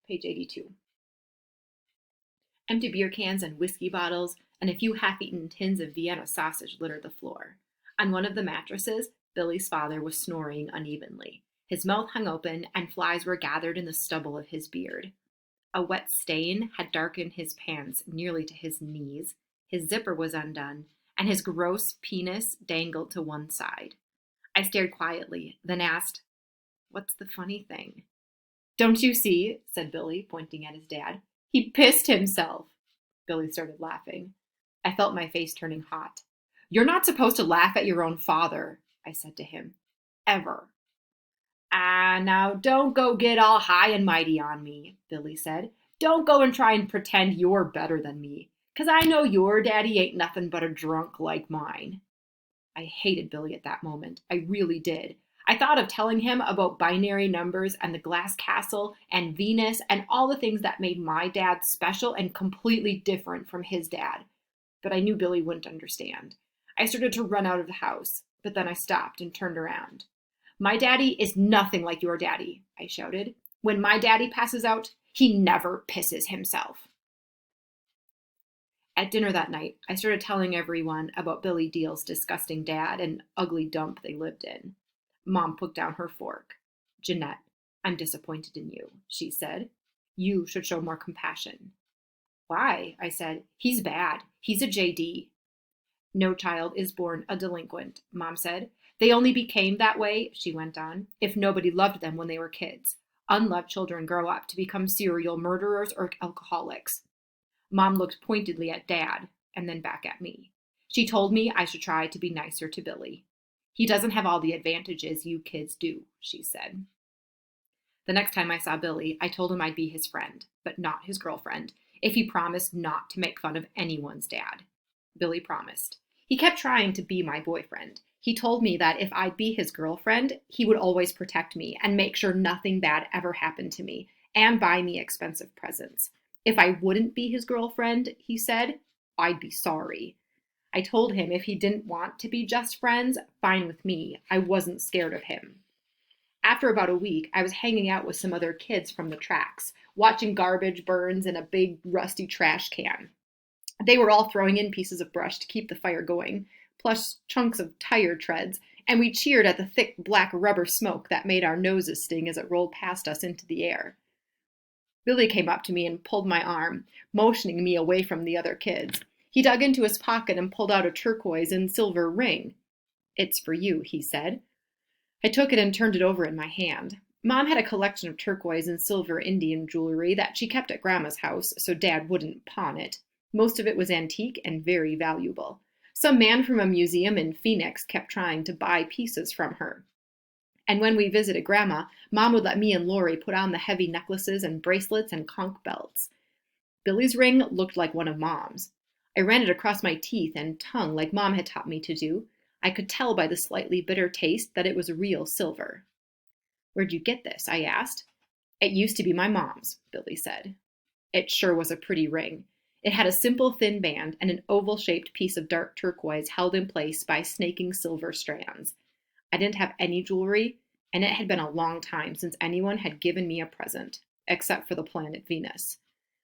Page 82. Empty beer cans and whiskey bottles and a few half-eaten tins of Vienna sausage littered the floor. On one of the mattresses, Billy's father was snoring unevenly. His mouth hung open, and flies were gathered in the stubble of his beard. A wet stain had darkened his pants nearly to his knees. His zipper was undone, and his gross penis dangled to one side. I stared quietly, then asked, "What's the funny thing?" "Don't you see?" said Billy, pointing at his dad. "He pissed himself." Billy started laughing. I felt my face turning hot. "You're not supposed to laugh at your own father," I said to him. "Ever." "Ah, now don't go get all high and mighty on me," Billy said. "Don't go and try and pretend you're better than me, 'cause I know your daddy ain't nothing but a drunk like mine." I hated Billy at that moment. I really did. I thought of telling him about binary numbers and the glass castle and Venus and all the things that made my dad special and completely different from his dad. But I knew Billy wouldn't understand. I started to run out of the house, but then I stopped and turned around. "My daddy is nothing like your daddy," I shouted. "When my daddy passes out, he never pisses himself." At dinner that night, I started telling everyone about Billy Diehl's disgusting dad and ugly dump they lived in. Mom put down her fork. "Jeanette, I'm disappointed in you," she said. "You should show more compassion." "Why?" I said. "He's bad. He's a JD." "No child is born a delinquent," Mom said. "They only became that way," she went on, "if nobody loved them when they were kids. Unloved children grow up to become serial murderers or alcoholics." Mom looked pointedly at Dad and then back at me. She told me I should try to be nicer to Billy. "He doesn't have all the advantages you kids do," she said. The next time I saw Billy, I told him I'd be his friend, but not his girlfriend, if he promised not to make fun of anyone's dad. Billy promised. He kept trying to be my boyfriend. He told me that if I'd be his girlfriend, he would always protect me and make sure nothing bad ever happened to me, and buy me expensive presents. If I wouldn't be his girlfriend, he said, I'd be sorry. I told him if he didn't want to be just friends, fine with me. I wasn't scared of him. After about a week, I was hanging out with some other kids from the tracks, watching garbage burns in a big rusty trash can. They were all throwing in pieces of brush to keep the fire going, plus chunks of tire treads, and we cheered at the thick black rubber smoke that made our noses sting as it rolled past us into the air. Billy came up to me and pulled my arm, motioning me away from the other kids. He dug into his pocket and pulled out a turquoise and silver ring. "It's for you," he said. I took it and turned it over in my hand. Mom had a collection of turquoise and silver Indian jewelry that she kept at Grandma's house so Dad wouldn't pawn it. Most of it was antique and very valuable. Some man from a museum in Phoenix kept trying to buy pieces from her. And when we visited Grandma, Mom would let me and Lori put on the heavy necklaces and bracelets and conch belts. Billy's ring looked like one of Mom's. I ran it across my teeth and tongue like Mom had taught me to do. I could tell by the slightly bitter taste that it was real silver. "Where'd you get this?" I asked. "It used to be my mom's," Billy said. It sure was a pretty ring. It had a simple thin band and an oval-shaped piece of dark turquoise held in place by snaking silver strands. I didn't have any jewelry, and it had been a long time since anyone had given me a present, except for the planet Venus.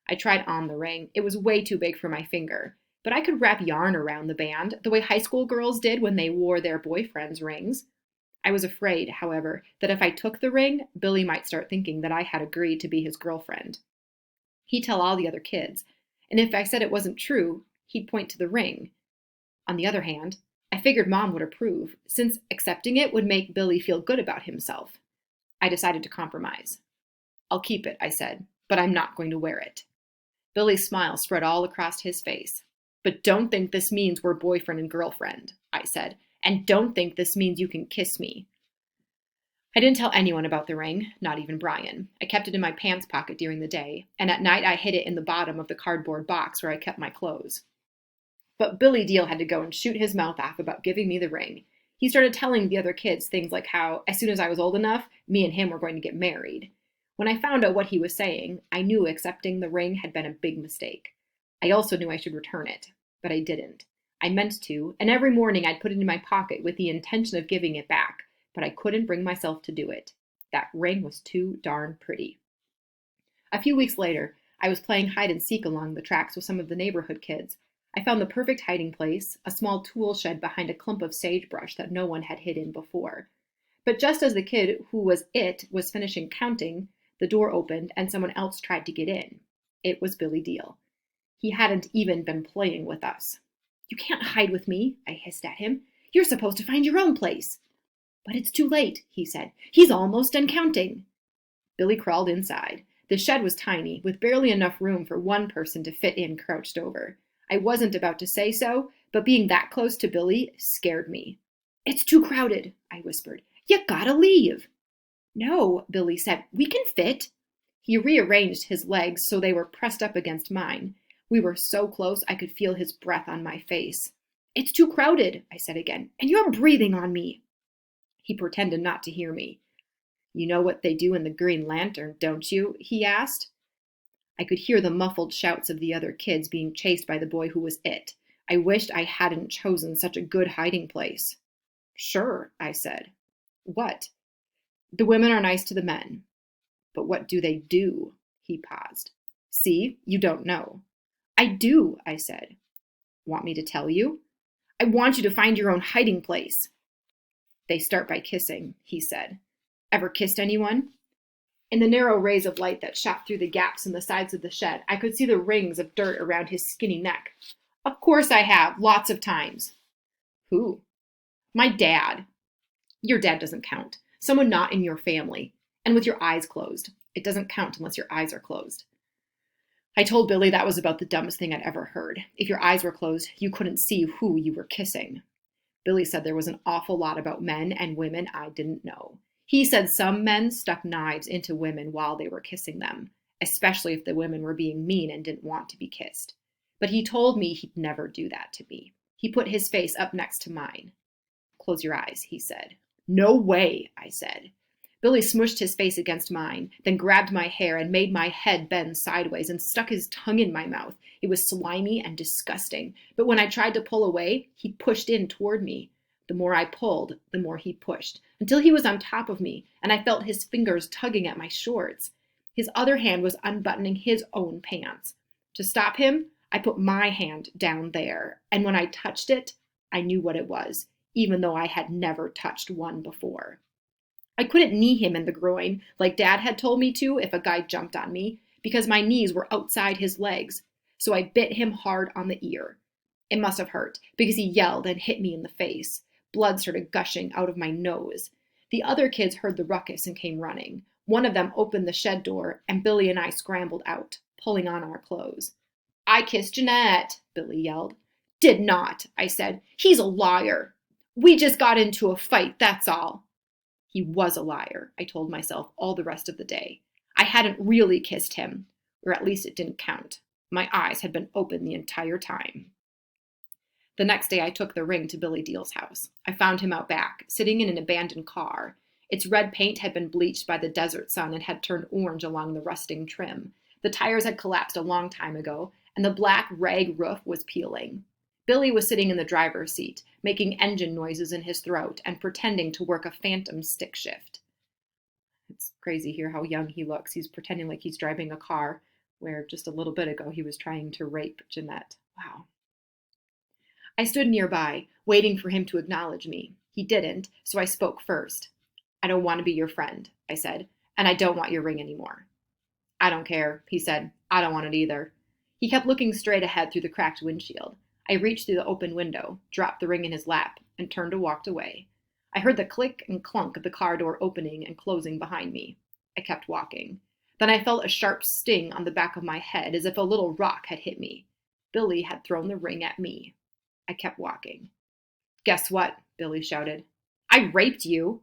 I tried on the ring. It was way too big for my finger, but I could wrap yarn around the band, the way high school girls did when they wore their boyfriends' rings. I was afraid, however, that if I took the ring, Billy might start thinking that I had agreed to be his girlfriend. He'd tell all the other kids, and if I said it wasn't true, he'd point to the ring. On the other hand, I figured Mom would approve, since accepting it would make Billy feel good about himself. I decided to compromise. "I'll keep it," I said, "but I'm not going to wear it." Billy's smile spread all across his face. "But don't think this means we're boyfriend and girlfriend," I said, "and don't think this means you can kiss me." I didn't tell anyone about the ring, not even Brian. I kept it in my pants pocket during the day, and at night I hid it in the bottom of the cardboard box where I kept my clothes. But Billy Diehl had to go and shoot his mouth off about giving me the ring. He started telling the other kids things like how, as soon as I was old enough, me and him were going to get married. When I found out what he was saying, I knew accepting the ring had been a big mistake. I also knew I should return it, but I didn't. I meant to, and every morning I'd put it in my pocket with the intention of giving it back, but I couldn't bring myself to do it. That ring was too darn pretty. A few weeks later, I was playing hide and seek along the tracks with some of the neighborhood kids. I found the perfect hiding place, a small tool shed behind a clump of sagebrush that no one had hid in before. But just as the kid who was it was finishing counting, the door opened and someone else tried to get in. It was Billy Diehl. He hadn't even been playing with us. "You can't hide with me," I hissed at him. "You're supposed to find your own place." "But it's too late," he said. "He's almost done counting." Billy crawled inside. The shed was tiny, with barely enough room for one person to fit in crouched over. I wasn't about to say so, but being that close to Billy scared me. "It's too crowded," I whispered. "You gotta leave." "No," Billy said. "We can fit." He rearranged his legs so they were pressed up against mine. We were so close I could feel his breath on my face. "It's too crowded," I said again, "and you're breathing on me." He pretended not to hear me. "You know what they do in the Green Lantern, don't you?" he asked. I could hear the muffled shouts of the other kids being chased by the boy who was it. I wished I hadn't chosen such a good hiding place. "Sure," I said. "What?" "The women are nice to the men." "But what do they do?" He paused. "See, you don't know." "I do," I said. "Want me to tell you?" "I want you to find your own hiding place." "They start by kissing," he said. "Ever kissed anyone?" In the narrow rays of light that shot through the gaps in the sides of the shed, I could see the rings of dirt around his skinny neck. "Of course I have, lots of times." "Who?" "My dad." "Your dad doesn't count. Someone not in your family. And with your eyes closed. It doesn't count unless your eyes are closed." I told Billy that was about the dumbest thing I'd ever heard. If your eyes were closed, you couldn't see who you were kissing. Billy said there was an awful lot about men and women I didn't know. He said some men stuck knives into women while they were kissing them, especially if the women were being mean and didn't want to be kissed. But he told me he'd never do that to me. He put his face up next to mine. "Close your eyes," he said. "No way," I said. Billy smushed his face against mine, then grabbed my hair and made my head bend sideways and stuck his tongue in my mouth. It was slimy and disgusting, but when I tried to pull away, he pushed in toward me. The more I pulled, the more he pushed, until he was on top of me, and I felt his fingers tugging at my shorts. His other hand was unbuttoning his own pants. To stop him, I put my hand down there, and when I touched it, I knew what it was, even though I had never touched one before. I couldn't knee him in the groin like Dad had told me to if a guy jumped on me, because my knees were outside his legs, so I bit him hard on the ear. It must have hurt, because he yelled and hit me in the face. Blood started gushing out of my nose. The other kids heard the ruckus and came running. One of them opened the shed door, and Billy and I scrambled out, pulling on our clothes. "I kissed Jeanette," Billy yelled. "Did not," I said. "He's a liar. We just got into a fight, that's all." He was a liar, I told myself all the rest of the day. I hadn't really kissed him, or at least it didn't count. My eyes had been open the entire time. The next day I took the ring to Billy Diehl's house. I found him out back, sitting in an abandoned car. Its red paint had been bleached by the desert sun and had turned orange along the rusting trim. The tires had collapsed a long time ago, and the black rag roof was peeling. Billy was sitting in the driver's seat, making engine noises in his throat and pretending to work a phantom stick shift. It's crazy here how young he looks. He's pretending like he's driving a car, where just a little bit ago he was trying to rape Jeanette. Wow. I stood nearby, waiting for him to acknowledge me. He didn't, so I spoke first. "I don't want to be your friend," I said, "and I don't want your ring anymore." "I don't care," he said. "I don't want it either." He kept looking straight ahead through the cracked windshield. I reached through the open window, dropped the ring in his lap, and turned and walked away. I heard the click and clunk of the car door opening and closing behind me. I kept walking. Then I felt a sharp sting on the back of my head, as if a little rock had hit me. Billy had thrown the ring at me. I kept walking. "Guess what?" Billy shouted. "I raped you!"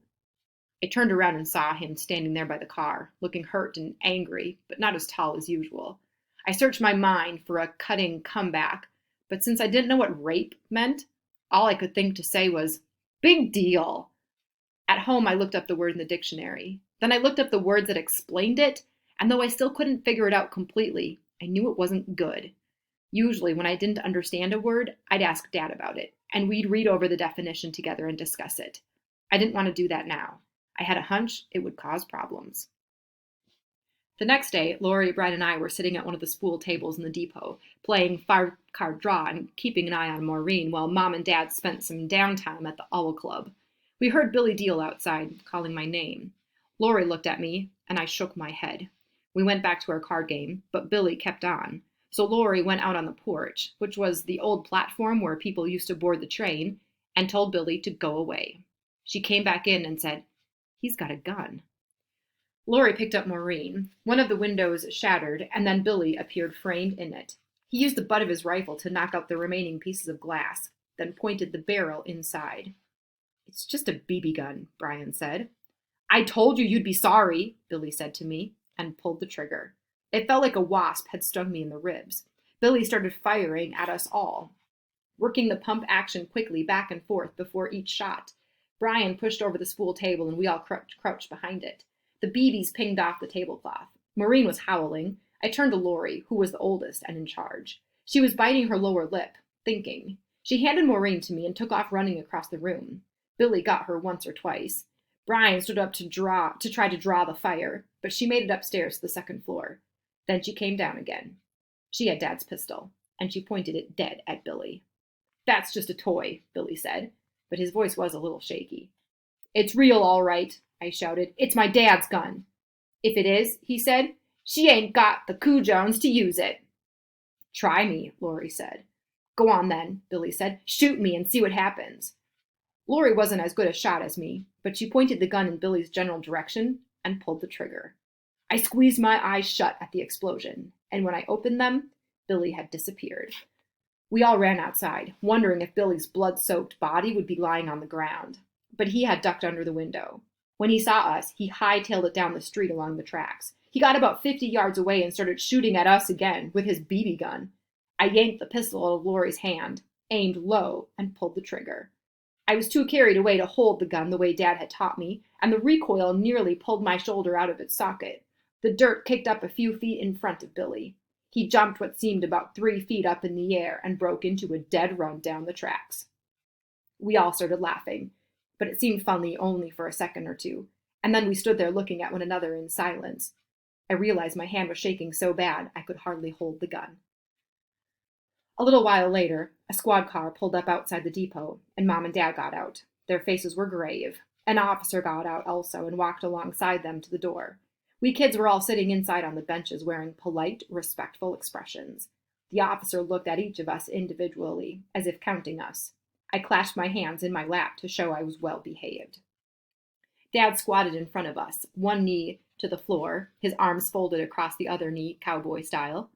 I turned around and saw him standing there by the car, looking hurt and angry, but not as tall as usual. I searched my mind for a cutting comeback, but since I didn't know what rape meant, all I could think to say was, "Big deal." At home, I looked up the word in the dictionary. Then I looked up the words that explained it, and though I still couldn't figure it out completely, I knew it wasn't good. Usually, when I didn't understand a word, I'd ask Dad about it, and we'd read over the definition together and discuss it. I didn't want to do that now. I had a hunch it would cause problems. The next day, Lori, Brian, and I were sitting at one of the spool tables in the depot, playing five-card draw and keeping an eye on Maureen while Mom and Dad spent some downtime at the Owl Club. We heard Billy Diehl outside, calling my name. Lori looked at me, and I shook my head. We went back to our card game, but Billy kept on. So Lori went out on the porch, which was the old platform where people used to board the train, and told Billy to go away. She came back in and said, "He's got a gun." Lori picked up Maureen. One of the windows shattered, and then Billy appeared framed in it. He used the butt of his rifle to knock out the remaining pieces of glass, then pointed the barrel inside. "It's just a BB gun," Brian said. "I told you you'd be sorry," Billy said to me, and pulled the trigger. It felt like a wasp had stung me in the ribs. Billy started firing at us all, working the pump action quickly back and forth before each shot. Brian pushed over the spool table, and we all crouched behind it. The BBs pinged off the tablecloth. Maureen was howling. I turned to Lori, who was the oldest and in charge. She was biting her lower lip, thinking. She handed Maureen to me and took off running across the room. Billy got her once or twice. Brian stood up to try to draw the fire, but she made it upstairs to the second floor. Then she came down again. She had Dad's pistol, and she pointed it dead at Billy. "That's just a toy," Billy said, but his voice was a little shaky. "It's real, all right," I shouted. "It's my dad's gun." "If it is," he said, "she ain't got the Jones to use it." "Try me," Lori said. "Go on then," Billy said. "Shoot me and see what happens." Lori wasn't as good a shot as me, but she pointed the gun in Billy's general direction and pulled the trigger. I squeezed my eyes shut at the explosion, and when I opened them, Billy had disappeared. We all ran outside, wondering if Billy's blood-soaked body would be lying on the ground. But he had ducked under the window. When he saw us, he hightailed it down the street along the tracks. He got about 50 yards away and started shooting at us again with his BB gun. I yanked the pistol out of Lori's hand, aimed low, and pulled the trigger. I was too carried away to hold the gun the way Dad had taught me, and the recoil nearly pulled my shoulder out of its socket. The dirt kicked up a few feet in front of Billy. He jumped what seemed about 3 feet up in the air and broke into a dead run down the tracks. We all started laughing, but it seemed funny only for a second or two, and then we stood there looking at one another in silence. I realized my hand was shaking so bad I could hardly hold the gun. A little while later, a squad car pulled up outside the depot, and Mom and Dad got out. Their faces were grave. An officer got out also and walked alongside them to the door. We kids were all sitting inside on the benches wearing polite, respectful expressions. The officer looked at each of us individually, as if counting us. I clasped my hands in my lap to show I was well behaved. Dad squatted in front of us, one knee to the floor, his arms folded across the other knee, cowboy style.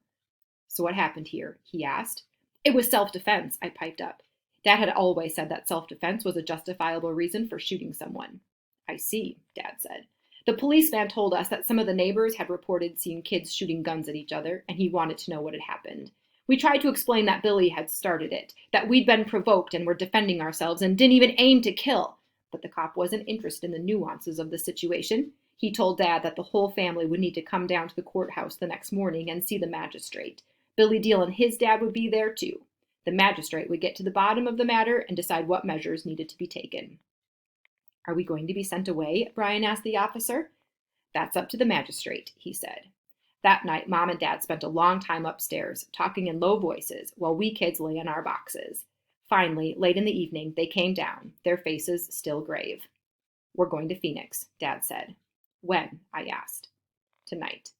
"So what happened here?" he asked. "It was self-defense," I piped up. Dad had always said that self-defense was a justifiable reason for shooting someone. "I see," Dad said. "The policeman told us that some of the neighbors had reported seeing kids shooting guns at each other, and he wanted to know what had happened. We tried to explain that Billy had started it, that we'd been provoked and were defending ourselves and didn't even aim to kill. But the cop wasn't interested in the nuances of the situation. He told Dad that the whole family would need to come down to the courthouse the next morning and see the magistrate. Billy Diehl and his dad would be there too. The magistrate would get to the bottom of the matter and decide what measures needed to be taken." "Are we going to be sent away?" Brian asked the officer. "That's up to the magistrate," he said. That night, Mom and Dad spent a long time upstairs, talking in low voices, while we kids lay in our boxes. Finally, late in the evening, they came down, their faces still grave. "We're going to Phoenix," Dad said. "When?" I asked. "Tonight."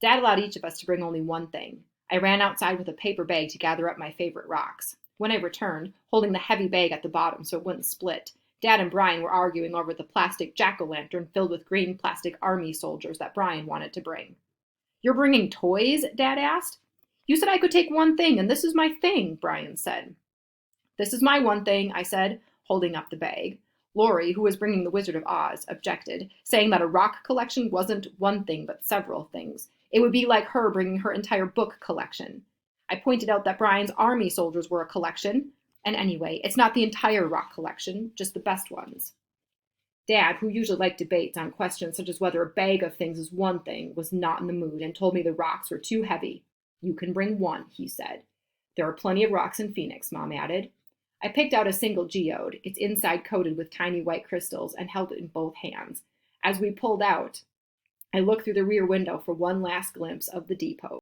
Dad allowed each of us to bring only one thing. I ran outside with a paper bag to gather up my favorite rocks. When I returned, holding the heavy bag at the bottom so it wouldn't split, Dad and Brian were arguing over the plastic jack-o'-lantern filled with green plastic army soldiers that Brian wanted to bring. "You're bringing toys?" Dad asked. "You said I could take one thing, and this is my thing," Brian said. "This is my one thing," I said, holding up the bag. Lori, who was bringing the Wizard of Oz, objected, saying that a rock collection wasn't one thing but several things. It would be like her bringing her entire book collection. I pointed out that Brian's army soldiers were a collection, and anyway, it's not the entire rock collection, just the best ones. Dad, who usually liked debates on questions such as whether a bag of things is one thing, was not in the mood and told me the rocks were too heavy. "You can bring one," he said. "There are plenty of rocks in Phoenix," Mom added. I picked out a single geode, its inside coated with tiny white crystals, and held it in both hands. As we pulled out, I looked through the rear window for one last glimpse of the depot.